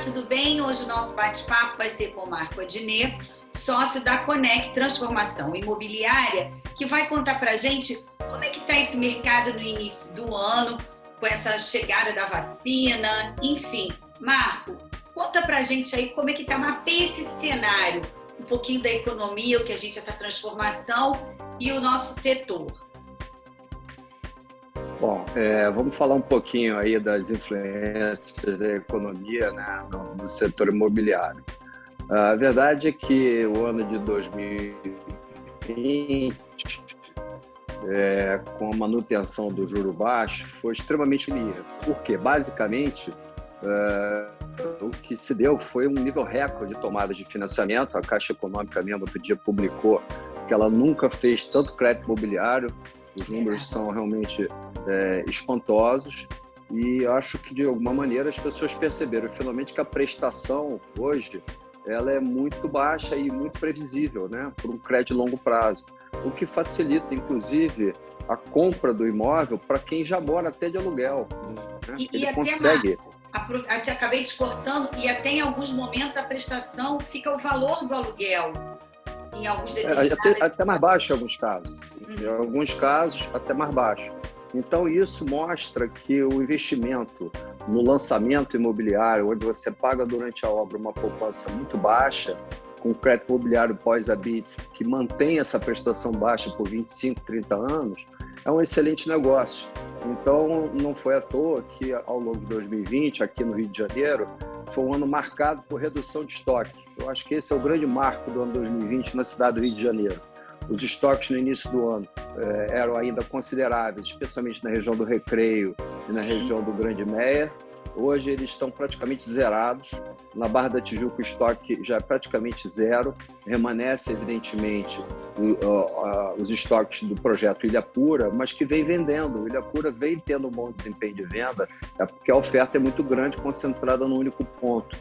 tudo bem? Hoje o nosso bate-papo vai ser com o Marco Adnet, sócio da Conec Transformação Imobiliária, que vai contar para a gente como é que está esse mercado no início do ano, com essa chegada da vacina, enfim. Marco, conta para a gente aí como é que está, mapeia esse cenário, um pouquinho da economia, o que a gente, essa transformação e o nosso setor. Bom, vamos falar um pouquinho aí das influências da economia, né, no setor imobiliário. A verdade é que o ano de 2020, com a manutenção do juro baixo, foi extremamente linear. Por quê? Basicamente, o que se deu foi um nível recorde de tomada de financiamento. A Caixa Econômica mesmo outro dia publicou que ela nunca fez tanto crédito imobiliário. Os números são realmente espantosos e acho que, de alguma maneira, as pessoas perceberam finalmente que a prestação hoje ela é muito baixa e muito previsível, né, por um crédito de longo prazo, o que facilita, inclusive, a compra do imóvel para quem já mora até de aluguel. Né? Ele consegue... Acabei te cortando, e até em alguns momentos a prestação fica o valor do aluguel. Em alguns até mais baixo em alguns casos. Em alguns casos, até mais baixo. Então, isso mostra que o investimento no lançamento imobiliário, onde você paga durante a obra uma poupança muito baixa, com crédito imobiliário pós-habite, que mantém essa prestação baixa por 25, 30 anos, é um excelente negócio. Então, não foi à toa que, ao longo de 2020, aqui no Rio de Janeiro, foi um ano marcado por redução de estoque. Eu acho que esse é o grande marco do ano 2020 na cidade do Rio de Janeiro. Os estoques no início do ano eram ainda consideráveis, especialmente na região do Recreio e na região do Grande Meia. Hoje eles estão praticamente zerados. Na Barra da Tijuca o estoque já é praticamente zero. Remanesce, evidentemente, os estoques do projeto Ilhapura, mas que vem vendendo. O Ilhapura vem tendo um bom desempenho de venda, porque a oferta é muito grande, concentrada num único ponto.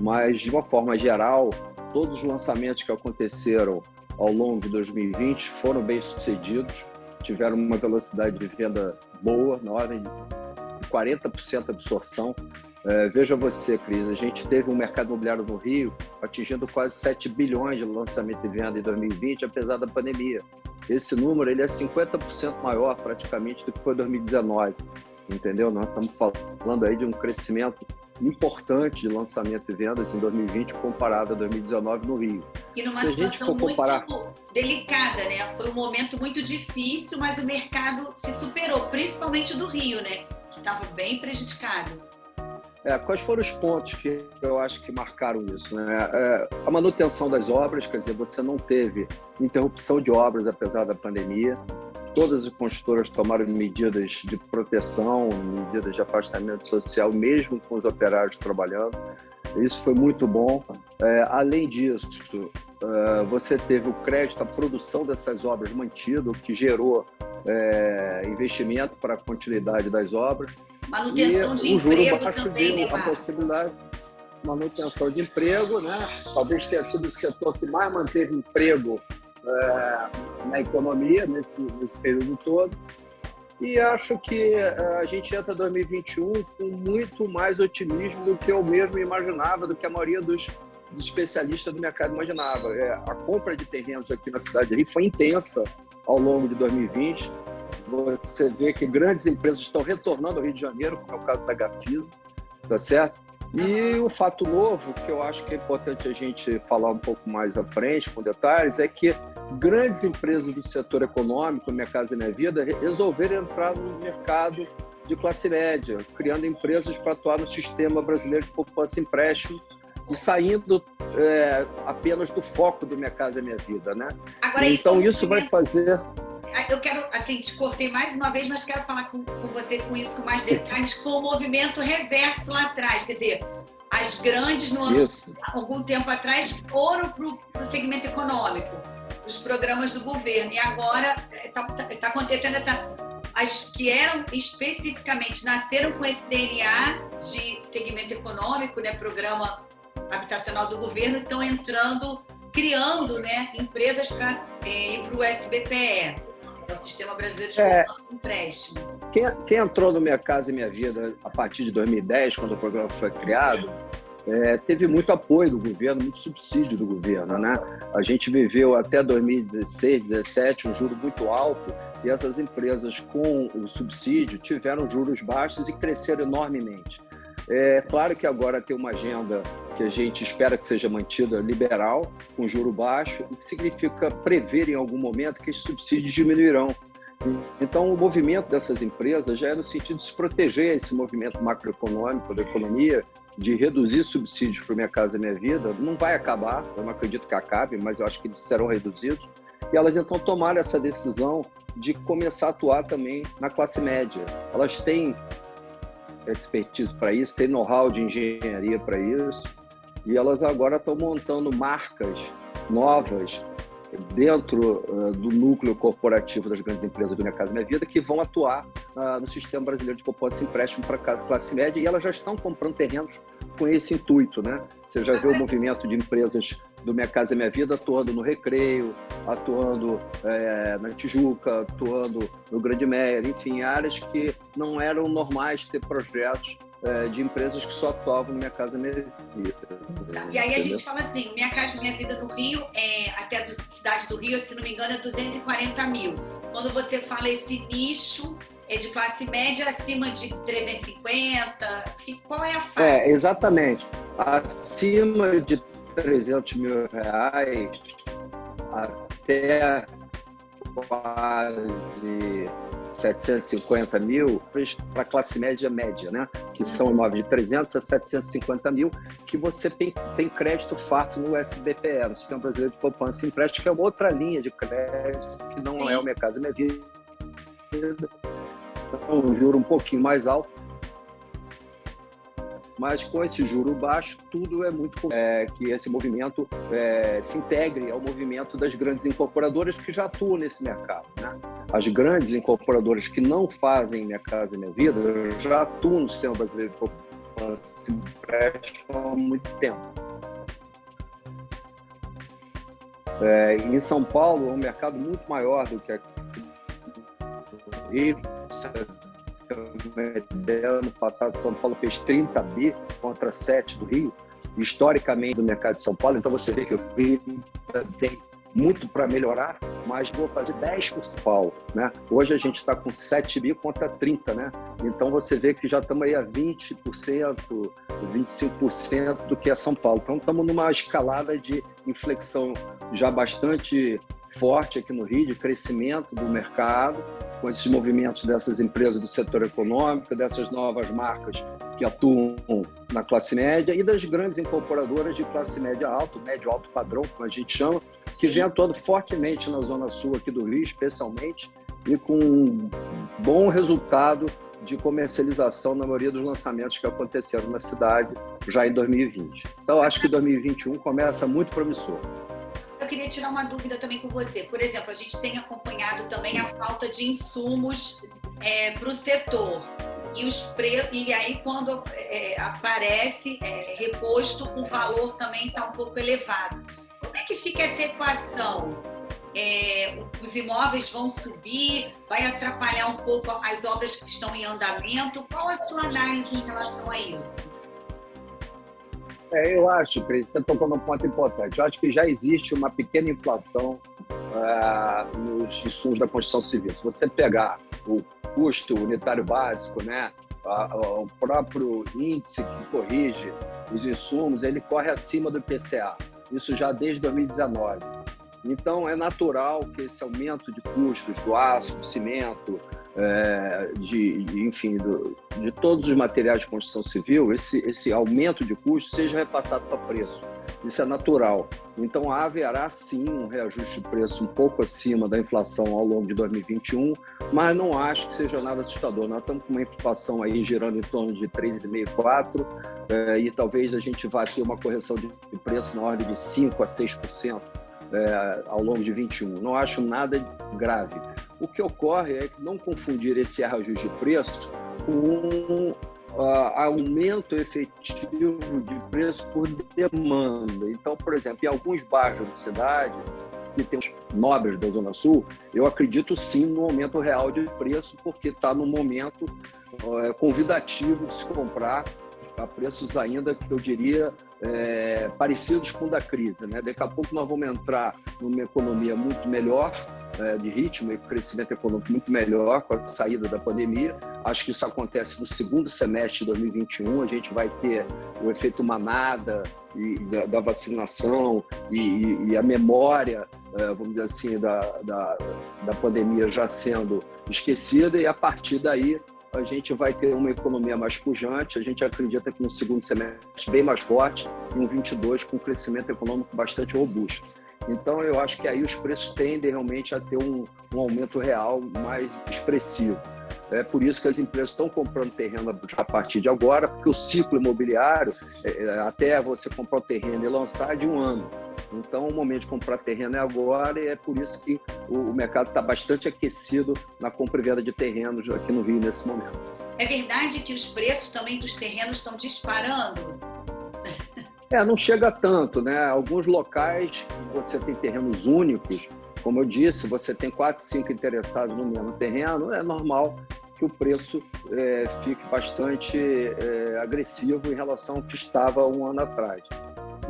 Mas, de uma forma geral, todos os lançamentos que aconteceram ao longo de 2020 foram bem sucedidos, tiveram uma velocidade de venda boa, na ordem de 40% de absorção. Veja você, Cris, a gente teve um mercado imobiliário no Rio atingindo quase 7 bilhões de lançamento e venda em 2020, apesar da pandemia. Esse número ele é 50% maior praticamente do que foi em 2019, entendeu? Nós estamos falando aí de um crescimento importante de lançamento e vendas em 2020 comparado a 2019 no Rio. E numa situação muito delicada, né? Foi um momento muito difícil, mas o mercado se superou, principalmente do Rio, né? Que estava bem prejudicado. Quais foram os pontos que eu acho que marcaram isso, né? A manutenção das obras, quer dizer, você não teve interrupção de obras apesar da pandemia. Todas as construtoras tomaram medidas de proteção, medidas de afastamento social, mesmo com os operários trabalhando. Isso foi muito bom. Além disso, você teve o crédito à produção dessas obras mantido, o que gerou investimento para a continuidade das obras. Manutenção de emprego também, né, a possibilidade de manutenção de emprego, né? Talvez tenha sido o setor que mais manteve emprego na economia nesse período todo. E acho que a gente entra em 2021 com muito mais otimismo do que eu mesmo imaginava, do que a maioria dos especialistas do mercado imaginava. A compra de terrenos aqui na cidade do Rio foi intensa ao longo de 2020. Você vê que grandes empresas estão retornando ao Rio de Janeiro, como é o caso da Gafisa, tá certo? E o fato novo, que eu acho que é importante a gente falar um pouco mais à frente, com detalhes, é que grandes empresas do setor econômico, Minha Casa Minha Vida, resolveram entrar no mercado de classe média, criando empresas para atuar no sistema brasileiro de poupança e empréstimo e saindo apenas do foco do Minha Casa Minha Vida, né? Agora, então isso vai fazer... Eu quero, assim, te cortei mais uma vez, mas quero falar com você com isso, com mais detalhes, com o movimento reverso lá atrás. Quer dizer, as grandes, algum tempo atrás, foram para o segmento econômico, os programas do governo. E agora está acontecendo as que eram especificamente, nasceram com esse DNA de segmento econômico, né, programa habitacional do governo, estão entrando, criando, né, empresas para ir para o SBPE. É o Sistema Brasileiro de Poupança e Empréstimo. Quem entrou no Minha Casa e Minha Vida a partir de 2010, quando o programa foi criado, teve muito apoio do governo, muito subsídio do governo, né? A gente viveu até 2016, 2017 um juro muito alto e essas empresas com o subsídio tiveram juros baixos e cresceram enormemente. É claro que agora tem uma agenda que a gente espera que seja mantida liberal, com juro baixo, o que significa prever em algum momento que esses subsídios diminuirão. Então, o movimento dessas empresas já é no sentido de se proteger esse movimento macroeconômico da economia, de reduzir subsídios para o Minha Casa Minha Vida. Não vai acabar, eu não acredito que acabe, mas eu acho que eles serão reduzidos. E elas então tomaram essa decisão de começar a atuar também na classe média. Elas têm expertise para isso, têm know-how de engenharia para isso, e elas agora estão montando marcas novas dentro do núcleo corporativo das grandes empresas do Minha Casa Minha Vida, que vão atuar no sistema brasileiro de poupança e empréstimo para a classe média, e elas já estão comprando terrenos com esse intuito, né? Você já vê o movimento de empresas do Minha Casa Minha Vida atuando no Recreio, atuando na Tijuca, atuando no Grande Meier, enfim, áreas que não eram normais ter projetos de empresas que só atuavam no Minha Casa Minha Vida. E aí a gente fala assim, Minha Casa Minha Vida no Rio, até a cidade do Rio, se não me engano, é 240 mil. Quando você fala esse nicho, é de classe média acima de 350, qual é a faixa? Exatamente. Acima de 300 mil reais até quase 750 mil para a classe média, né? Que são imóveis de 300 a 750 mil, que você tem crédito farto no SBPE, no Sistema Brasileiro de Poupança e Empréstimo, que é uma outra linha de crédito, que não é o Minha Casa Minha Vida. Então, um juro um pouquinho mais alto, mas com esse juro baixo, tudo é muito que esse movimento se integre ao movimento das grandes incorporadoras que já atuam nesse mercado, né? As grandes incorporadoras que não fazem Minha Casa Minha Vida já atuam no Sistema Brasileiro de Poupança e Empréstimo há muito tempo. Em São Paulo, é um mercado muito maior do que aqui no Rio. Ano passado, São Paulo fez 30 bi contra 7 do Rio, historicamente do mercado de São Paulo. Então você vê que o Rio tem muito para melhorar, mas vou fazer 10% por São Paulo, né? Hoje a gente está com 7 bi contra 30, né? Então você vê que já estamos aí a 20%, 25% do que é São Paulo. Então estamos numa escalada de inflexão já bastante forte aqui no Rio, de crescimento do mercado, com esses movimentos dessas empresas do setor econômico, dessas novas marcas que atuam na classe média e das grandes incorporadoras de classe média alto, médio alto padrão, como a gente chama, que vem atuando fortemente na Zona Sul aqui do Rio, especialmente, e com um bom resultado de comercialização na maioria dos lançamentos que aconteceram na cidade já em 2020. Então, acho que 2021 começa muito promissor. Eu queria tirar uma dúvida também com você. Por exemplo, a gente tem acompanhado também a falta de insumos para o setor. E aí, quando aparece reposto, o valor também está um pouco elevado. Como é que fica essa equação? Os imóveis vão subir, vai atrapalhar um pouco as obras que estão em andamento? Qual a sua análise em relação a isso? Eu acho, Cris, você tocou num ponto importante. Eu acho que já existe uma pequena inflação nos insumos da construção civil. Se você pegar o custo unitário básico, né, o próprio índice que corrige os insumos, ele corre acima do IPCA. Isso já desde 2019. Então, é natural que esse aumento de custos do aço, do cimento, enfim, de todos os materiais de construção civil, esse aumento de custo seja repassado para preço. Isso é natural. Então, haverá sim um reajuste de preço um pouco acima da inflação ao longo de 2021, mas não acho que seja nada assustador. Nós estamos com uma inflação aí girando em torno de 3,5%, 4%, e talvez a gente vá ter uma correção de preço na ordem de 5% a 6%. Ao longo de 21. Não acho nada grave. O que ocorre é não confundir esse reajuste de preço com aumento efetivo de preço por demanda. Então, por exemplo, em alguns bairros da cidade, que tem os nobres da Zona Sul, eu acredito sim no aumento real de preço, porque está no momento convidativo de se comprar a preços ainda que eu diria parecidos com o da crise, né? Daqui a pouco nós vamos entrar numa economia muito melhor, de ritmo e crescimento econômico muito melhor com a saída da pandemia. Acho que isso acontece no segundo semestre de 2021. A gente vai ter o efeito manada da vacinação e a memória, vamos dizer assim, da pandemia já sendo esquecida, e a partir daí a gente vai ter uma economia mais pujante. A gente acredita que no segundo semestre bem mais forte e um 22 com crescimento econômico bastante robusto. Então, eu acho que aí os preços tendem realmente a ter um aumento real mais expressivo. É por isso que as empresas estão comprando terreno a partir de agora, porque o ciclo imobiliário, até você comprar o terreno e lançar, é de um ano. Então, o momento de comprar terreno é agora, e é por isso que o mercado está bastante aquecido na compra e venda de terrenos aqui no Rio nesse momento. É verdade que os preços também dos terrenos estão disparando? Não chega tanto, né? Alguns locais você tem terrenos únicos, como eu disse, você tem 4, 5 interessados no mesmo terreno, é normal que o preço fique bastante agressivo em relação ao que estava um ano atrás.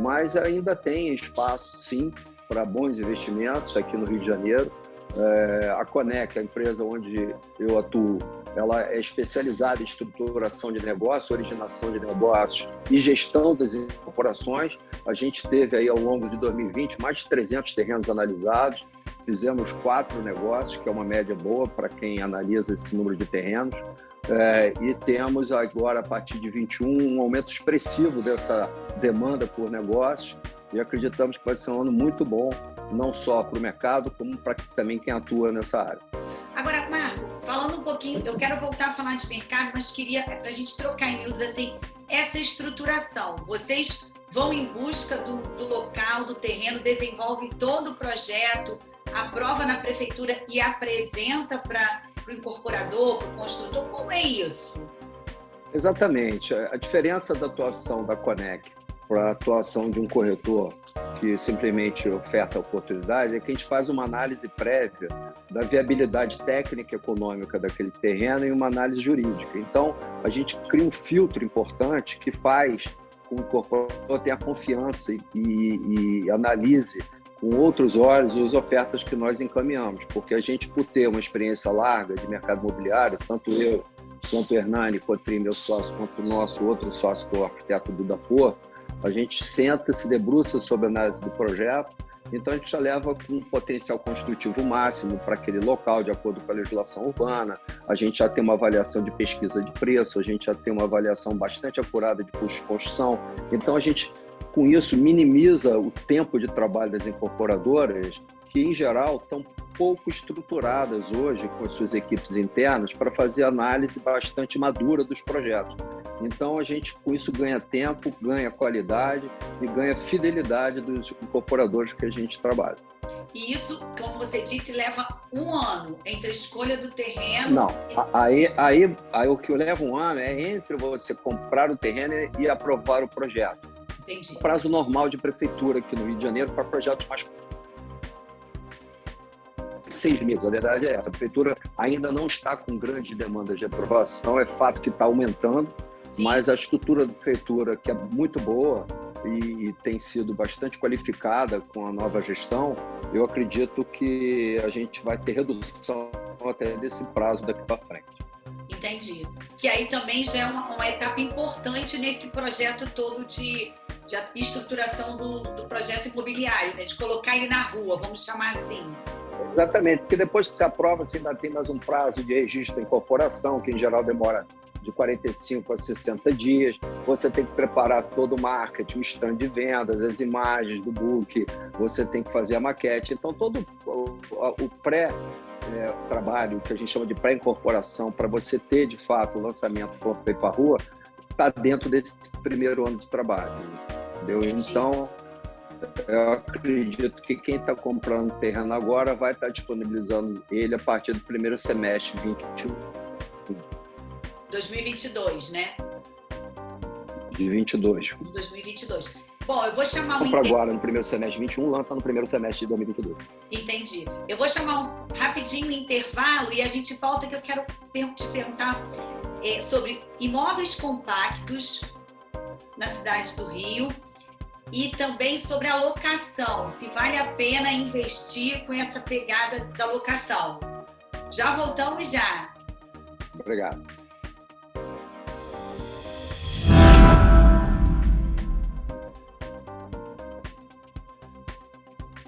Mas ainda tem espaço, sim, para bons investimentos aqui no Rio de Janeiro. A Conec, a empresa onde eu atuo, ela é especializada em estruturação de negócios, originação de negócios e gestão das incorporações. A gente teve aí ao longo de 2020 mais de 300 terrenos analisados, fizemos 4 negócios, que é uma média boa para quem analisa esse número de terrenos, e temos agora, a partir de 2021, um aumento expressivo dessa demanda por negócios, e acreditamos que vai ser um ano muito bom, não só para o mercado, como para também quem atua nessa área. Agora, Marco, falando um pouquinho, eu quero voltar a falar de mercado, mas queria, para a gente trocar em miúdos, assim, essa estruturação. Vocês vão em busca do local, do terreno, desenvolvem todo o projeto, aprova na prefeitura e apresenta para o incorporador, para o construtor. Como é isso? Exatamente. A diferença da atuação da Conec para a atuação de um corretor que simplesmente oferta a oportunidade é que a gente faz uma análise prévia da viabilidade técnica e econômica daquele terreno e uma análise jurídica. Então, a gente cria um filtro importante que faz com que o incorporador tenha confiança e analise com outros olhos as ofertas que nós encaminhamos, porque a gente, por ter uma experiência larga de mercado imobiliário, tanto eu, quanto o Hernani Cotrim, meu sócio, quanto o nosso outro sócio, que é o arquiteto Duda Porto, a gente senta, se debruça sobre a análise do projeto, então a gente já leva com um potencial construtivo máximo para aquele local, de acordo com a legislação urbana, a gente já tem uma avaliação de pesquisa de preço, a gente já tem uma avaliação bastante acurada de custo de construção, então a gente, com isso, minimiza o tempo de trabalho das incorporadoras, que em geral estão pouco estruturadas hoje com as suas equipes internas para fazer análise bastante madura dos projetos. Então, a gente, com isso, ganha tempo, ganha qualidade e ganha fidelidade dos incorporadores que a gente trabalha. E isso, como você disse, leva um ano entre a escolha do terreno... Não, aí o que leva um ano é entre você comprar o terreno e aprovar o projeto. Entendi. O prazo normal de prefeitura aqui no Rio de Janeiro para projetos mais 6 meses, a verdade é essa. A prefeitura ainda não está com grande demanda de aprovação, é fato que está aumentando, sim, mas a estrutura da prefeitura, que é muito boa e tem sido bastante qualificada com a nova gestão, eu acredito que a gente vai ter redução até desse prazo daqui para frente. Entendi. Que aí também já é uma etapa importante nesse projeto todo de estruturação do projeto imobiliário, né? De colocar ele na rua, vamos chamar assim. Exatamente, porque depois que se aprova, você ainda tem mais um prazo de registro da incorporação, que em geral demora de 45 a 60 dias. Você tem que preparar todo o marketing, o stand de vendas, as imagens do book, você tem que fazer a maquete. Então, todo o pré-trabalho, que a gente chama de pré-incorporação, para você ter, de fato, o lançamento pronto para ir para a rua, está dentro desse primeiro ano de trabalho. Entendeu? Então, eu acredito que quem está comprando terreno agora vai estar disponibilizando ele a partir do primeiro semestre de 2022, né? De 22. 2022. Bom, eu vou chamar compra agora no primeiro semestre de 21, lança no primeiro semestre de 2022. Entendi. Eu vou chamar rapidinho um intervalo e a gente volta, que eu quero te perguntar sobre imóveis compactos na cidade do Rio e também sobre a locação, se vale a pena investir com essa pegada da locação. Já voltamos já. Obrigado.